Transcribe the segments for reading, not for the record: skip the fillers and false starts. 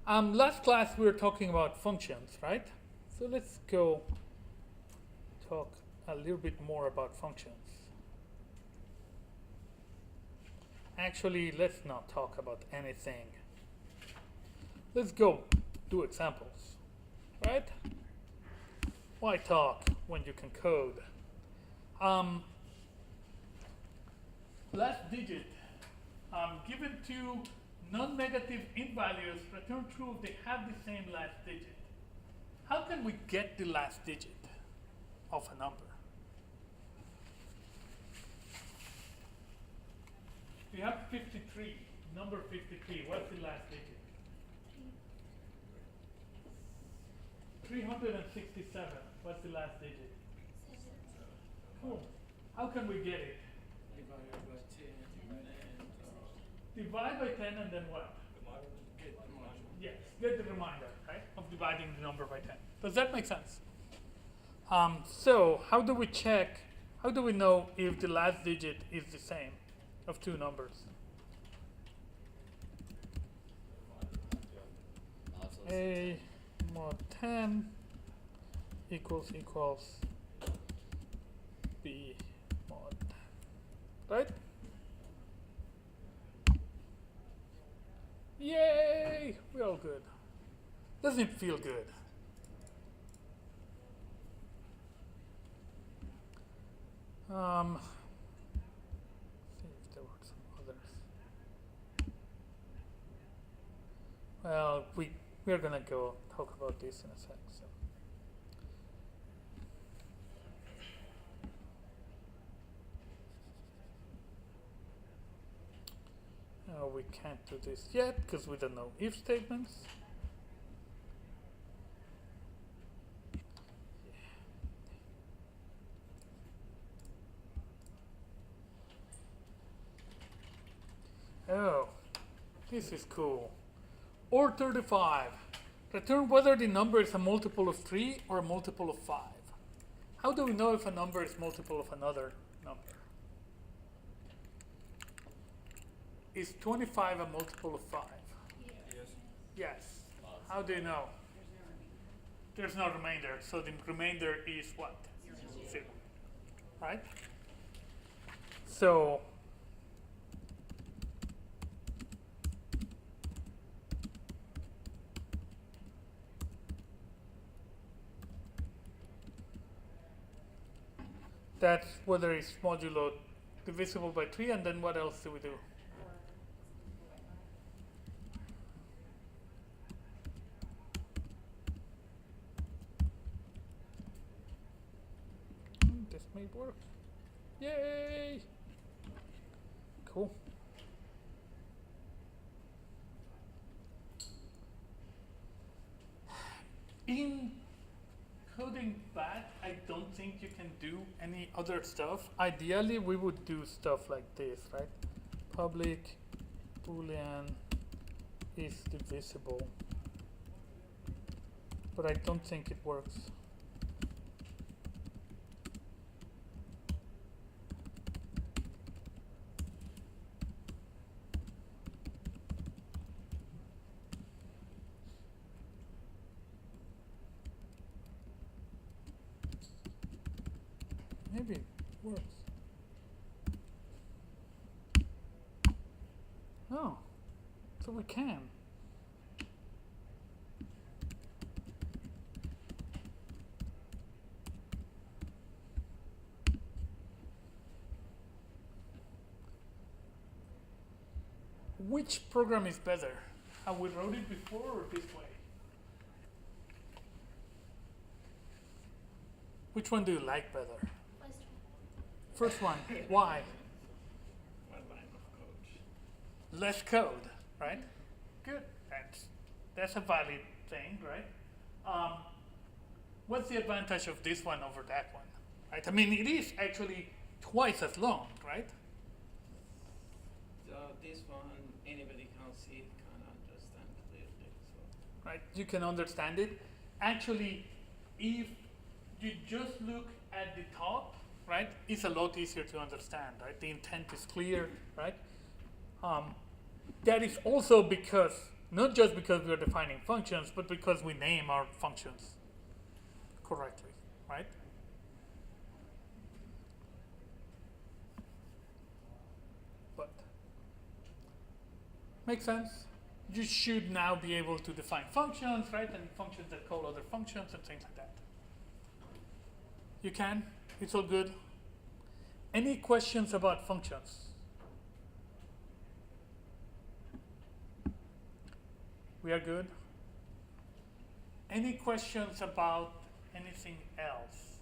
Last class we were talking about functions, right? So let's go talk a little bit more about functions. Actually, let's not talk about anything. Let's go do examples, right? Why talk when you can code? Last digit, given two non-negative int values, return true if they have the same last digit. How can we get the last digit of a number? We have 53, number 53. What's the last digit? 367. What's the last digit? 7. Cool. How can we get it? Divide by 10 and then what? Yes, get the reminder, right, of dividing the number by 10. Does that make sense? So how do we check, how do we know if the last digit is the same of two numbers? A mod 10 equals B mod 10, right? Yay! We're all good. Doesn't it feel good? See if there were some others. Well, we're gonna go talk about this in a sec. So. We can't do this yet because we don't know if statements. Oh, this is cool. Or 35. Return whether the number is a multiple of 3 or a multiple of 5. How do we know if a number is multiple of another number? Is 25 a multiple of 5? Yes. Yes. How do you know? There's no remainder. So the remainder is what? 0. Right? So that's whether it's modulo divisible by 3, and then what else do we do? This may work. Yay! Cool. In coding back, I don't think you can do any other stuff. Ideally, we would do stuff like this, right? Public boolean is divisible. But I don't think it works. Maybe it works. Oh, so we can. Which program is better? How we wrote it before or this way? Which one do you like better? First one. Why? One line of code. Less code, right? Good. That's a valid thing, right? What's the advantage of this one over that one? Right? I mean, it is actually twice as long, right? This one, anybody can see, can understand clearly. So. Right? You can understand it. Actually, if you just look at the top, right, it's a lot easier to understand, right? The intent is clear, right? That is also because Not just because we are defining functions, but because we name our functions correctly, right? But makes sense. You should now be able to define functions, right? And functions that call other functions and things like that. You can. It's all good. Any questions about functions? We are good. Any questions about anything else?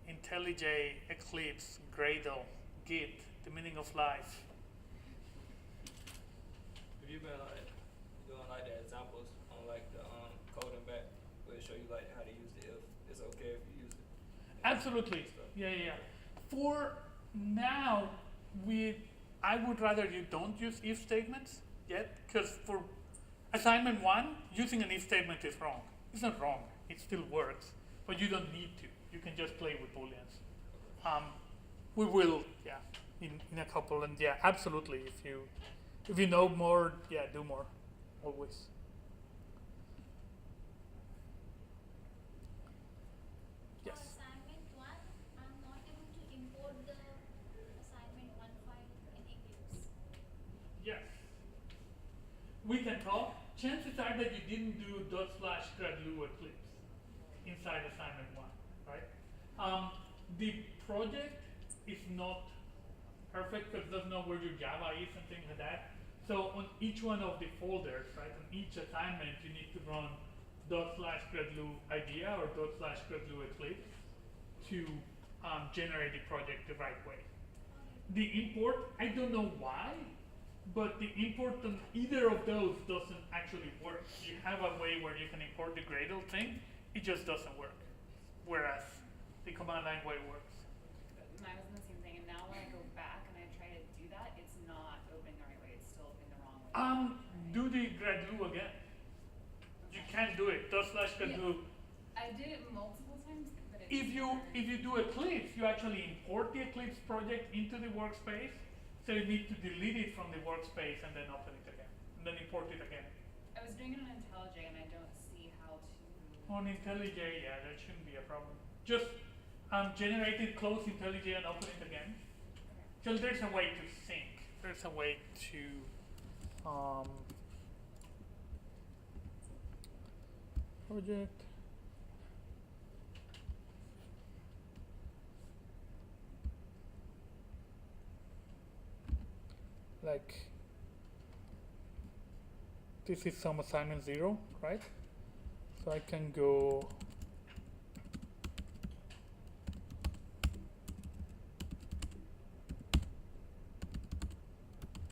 IntelliJ, Eclipse, Gradle, Git, the meaning of life. Have you been doing like the examples on like the coding back where it show you like how to use the if it's okay if you use it? Absolutely. Yeah. For now, I would rather you don't use if statements yet, because for assignment 1, using an if statement is wrong. It's not wrong. It still works, but you don't need to. You can just play with booleans. We will, in a couple, and absolutely. If you know more, do more, always. Yes. For assignment 1, I'm not able to import the assignment 1 file in Eclipse. Yes. We can talk. Chances are that you didn't do /gradlu Eclipse inside assignment 1, right? The project is not perfect because it doesn't know where your Java is and things like that. So on each one of the folders, right, on each assignment, you need to run /gradlu idea or /gradlu Eclipse to generate the project the right way. The import, I don't know why, but the import on either of those doesn't actually work. You have a way where you can import the Gradle thing, it just doesn't work. Whereas the command line way works. Mine was the same thing, and now when I go back and I try to do that, it's not opening the right way. It's still opening the wrong way. Do the Gradlu again. You can do it. /gradlu. I did it multiple times, but it If you do Eclipse, you actually import the Eclipse project into the workspace. So you need to delete it from the workspace and then open it again, and then import it again. I was doing it on IntelliJ, and I don't see how to. On IntelliJ, that shouldn't be a problem. Just generate it, close IntelliJ, and open it again. So there's a way to sync. There's a way to project. Like this is some assignment 0, right? So I can go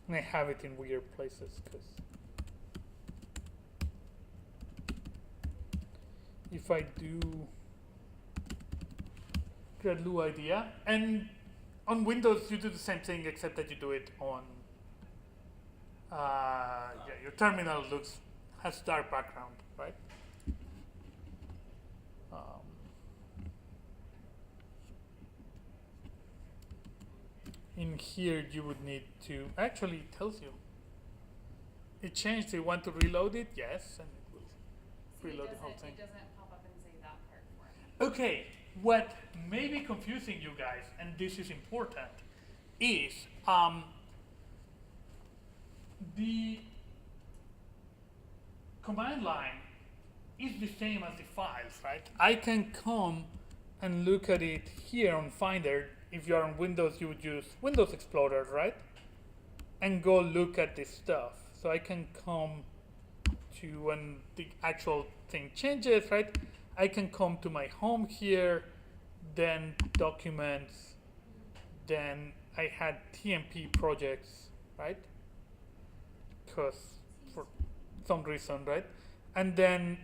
and I have it in weird places because if I do Gradlu idea, and on Windows you do the same thing except that you do it on your terminal has dark background, right? In here you would need to, actually it tells you. It changed, you want to reload it? Yes, and it will reload the whole thing. It doesn't pop up and say that part for me. Okay, what may be confusing you guys, and this is important, is the command line is the same as the files, right? I can come and look at it here on Finder. If you're on Windows, you would use Windows Explorer, right? And go look at this stuff. So I can come to when the actual thing changes, right? I can come to my home here, then documents, then I had TMP projects, right? Because for some reason, right? And then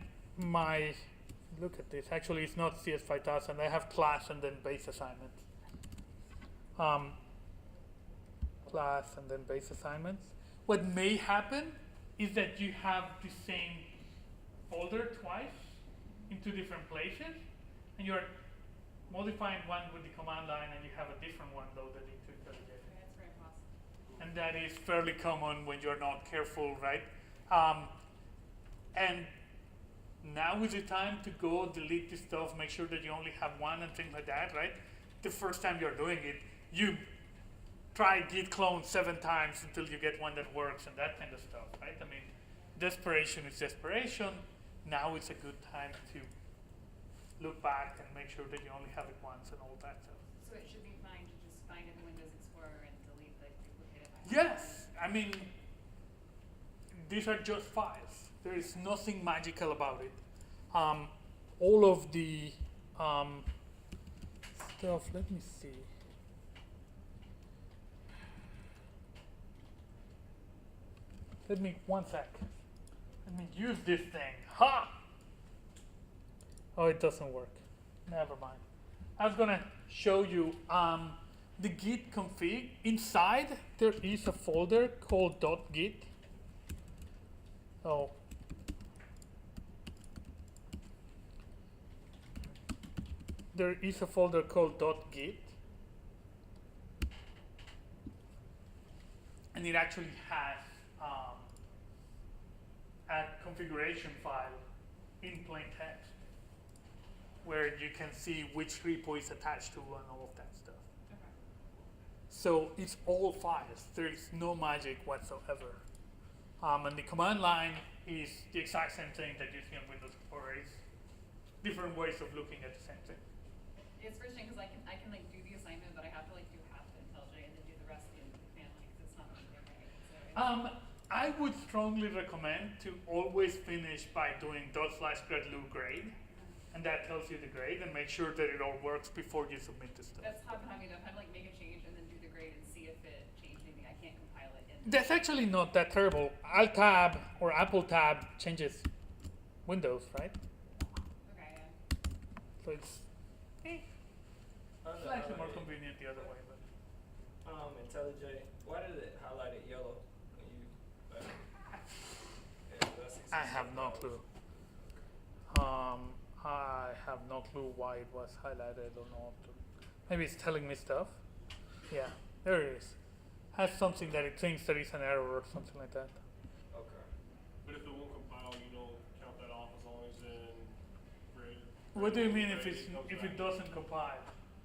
look at this, actually it's not CS5000, I have class and then base assignments. Class and then base assignments. What may happen is that you have the same folder twice in 2 different places, and you're modifying one with the command line and you have a different one loaded into IntelliJ. That's very possible. And that is fairly common when you're not careful, right? And now is the time to go delete this stuff, make sure that you only have one and things like that, right? The first time you're doing it, you try git clone 7 times until you get one that works and that kind of stuff, right? I mean, desperation is desperation. Now is a good time to look back and make sure that you only have it once and all that stuff. So it should be fine to just find it in Windows Explorer and delete the duplicated files? Yes, I mean, these are just files. There is nothing magical about it. All of the stuff, let me see. One sec. Let me use this thing. Ha! Oh, it doesn't work. Never mind. I was gonna show you the git config. Inside there is a folder called .git. Oh. There is a folder called .git. And it actually has a configuration file in plain text where you can see which repo is attached to and all of that stuff. Okay. So it's all files. There is no magic whatsoever. And the command line is the exact same thing that you see on Windows Explorer. It's different ways of looking at the same thing. It's frustrating because I can like do the assignment, but I have to like do half the IntelliJ and then do the rest of the command line because it's not moving right. So it's I would strongly recommend to always finish by doing /gradlu grade, and that tells you the grade, and make sure that it all works before you submit the stuff. that's happened to me. I've had to like make a change and then do the grade and see if it changed anything. I can't compile it. That's actually not that terrible. Alt tab or Apple tab changes Windows, right? Okay. Yeah. So it's slightly more convenient the other way, but. IntelliJ, why did it highlight it yellow when you I have no clue. I have no clue why it was highlighted or not. Maybe it's telling me stuff. Yeah, there it is. Has something that it thinks there is an error or something like that. Okay. But if it won't compile, you don't count that off as long as in grade. What do you mean if grade, it's comes if back. it doesn't compile?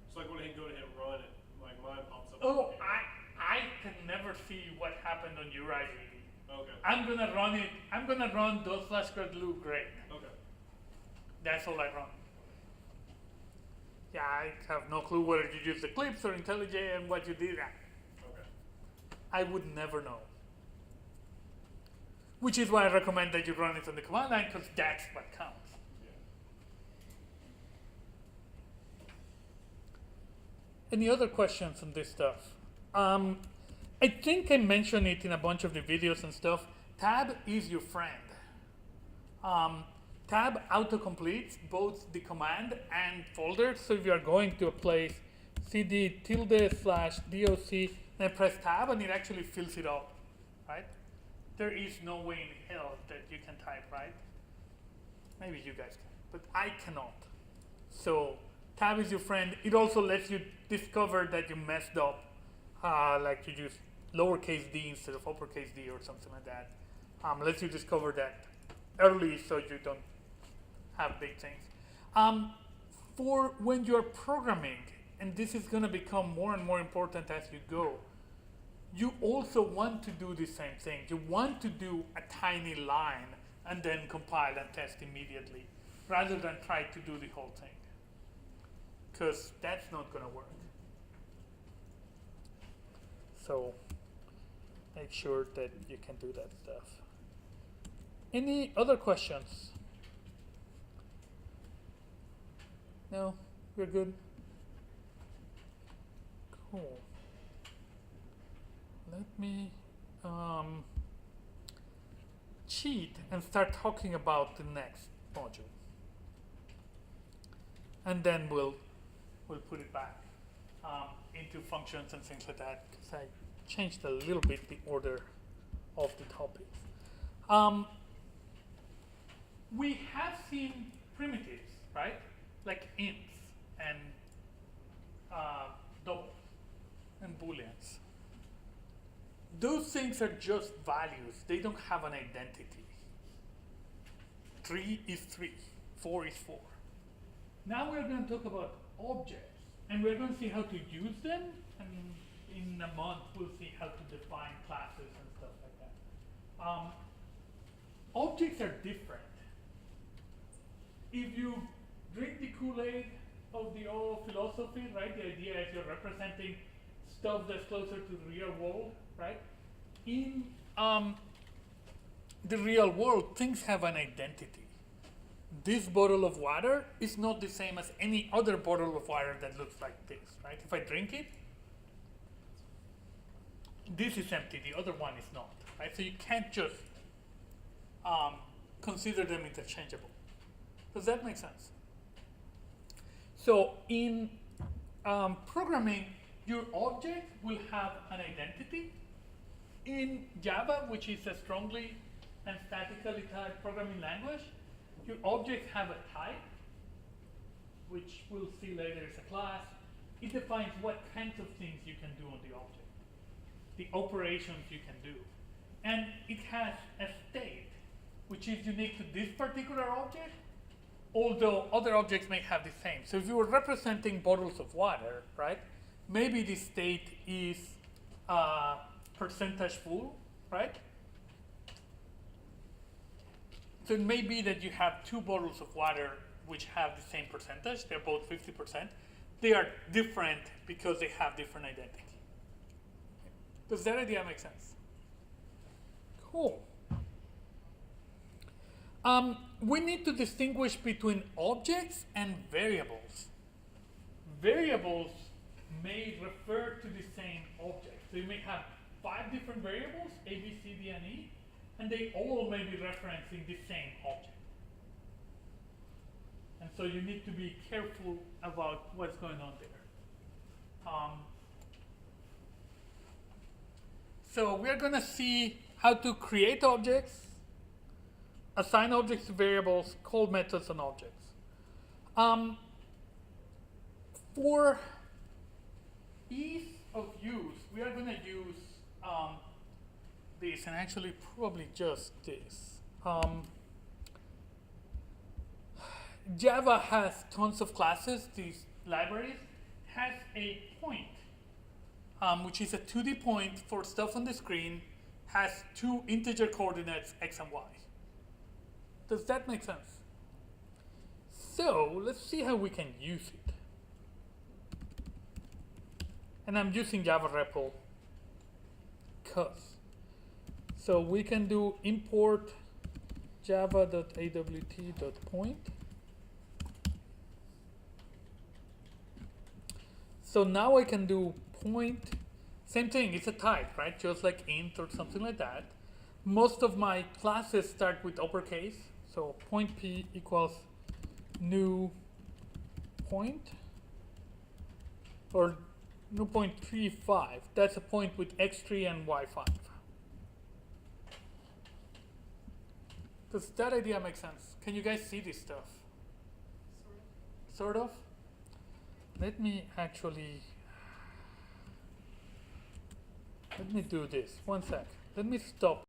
It's like when I go to hit run, it like mine pops up. Oh, I can never see what happened on your IDE. Okay. I'm gonna run it. I'm gonna run ./gradlu grade. Okay. That's all I run. Yeah, I have no clue whether you use Eclipse or IntelliJ and what you did. Okay. I would never know. Which is why I recommend that you run it on the command line, because that's what counts. Yeah. Any other questions on this stuff? I think I mentioned it in a bunch of the videos and stuff. Tab is your friend. Tab autocompletes both the command and folders. So if you are going to a place, cd ~/doc, then press tab and it actually fills it up, right? There is no way in hell that you can type, right? Maybe you guys can, but I cannot. So tab is your friend. It also lets you discover that you messed up, like you used lowercase d instead of uppercase d or something like that. Lets you discover that early so you don't have big things. For when you're programming, and this is going to become more and more important as you go, you also want to do the same thing. You want to do a tiny line and then compile and test immediately, rather than try to do the whole thing. Because that's not going to work. So make sure that you can do that stuff. Any other questions? No? We're good? Cool. Let me cheat and start talking about the next module. And then we'll put it back into functions and things like that, because I changed a little bit the order of the topics. We have seen primitives, right? Like ints and doubles and booleans. those things are just values. They don't have an identity. 3 is 3, 4 is 4. Now we're going to talk about objects, and we're going to see how to use them, and in a month we'll see how to define classes and stuff like that. Objects are different. If you drink the Kool-Aid of the old philosophy, right, the idea is you're representing stuff that's closer to the real world, right? In the real world, things have an identity. This bottle of water is not the same as any other bottle of water that looks like this, right? If I drink it, this is empty, the other one is not, right? So you can't just consider them interchangeable. Does that make sense? So in programming, your object will have an identity. In Java, which is a strongly and statically typed programming language, your objects have a type, which we'll see later is a class. It defines what kinds of things you can do on the object, the operations you can do. And it has a state, which is unique to this particular object, although other objects may have the same. So if you were representing bottles of water, right, maybe the state is percentage full, right? So it may be that you have 2 bottles of water which have the same percentage. They're both 50%. They are different because they have different identity. Does that idea make sense? Cool. We need to distinguish between objects and variables. Variables may refer to the same object. So you may have 5 different variables, A, B, C, D, and E, and they all may be referencing the same object. And so you need to be careful about what's going on there. So we're going to see how to create objects, assign objects to variables, call methods on objects. For ease of use, we are going to use this, and actually probably just this. Java has tons of classes. These libraries has a point, which is a 2D point for stuff on the screen, has 2 integer coordinates, x and y. Does that make sense? So let's see how we can use it. And I'm using Java REPL cuz. So we can do import java.awt.point. So now I can do point, same thing, it's a type, right? Just like int or something like that. Most of my classes start with uppercase. So point p equals new point, or new point 35. That's a point with x3 and y5. Does that idea make sense? Can you guys see this stuff? Sort of? Let me actually, let me do this. One sec. Let me stop.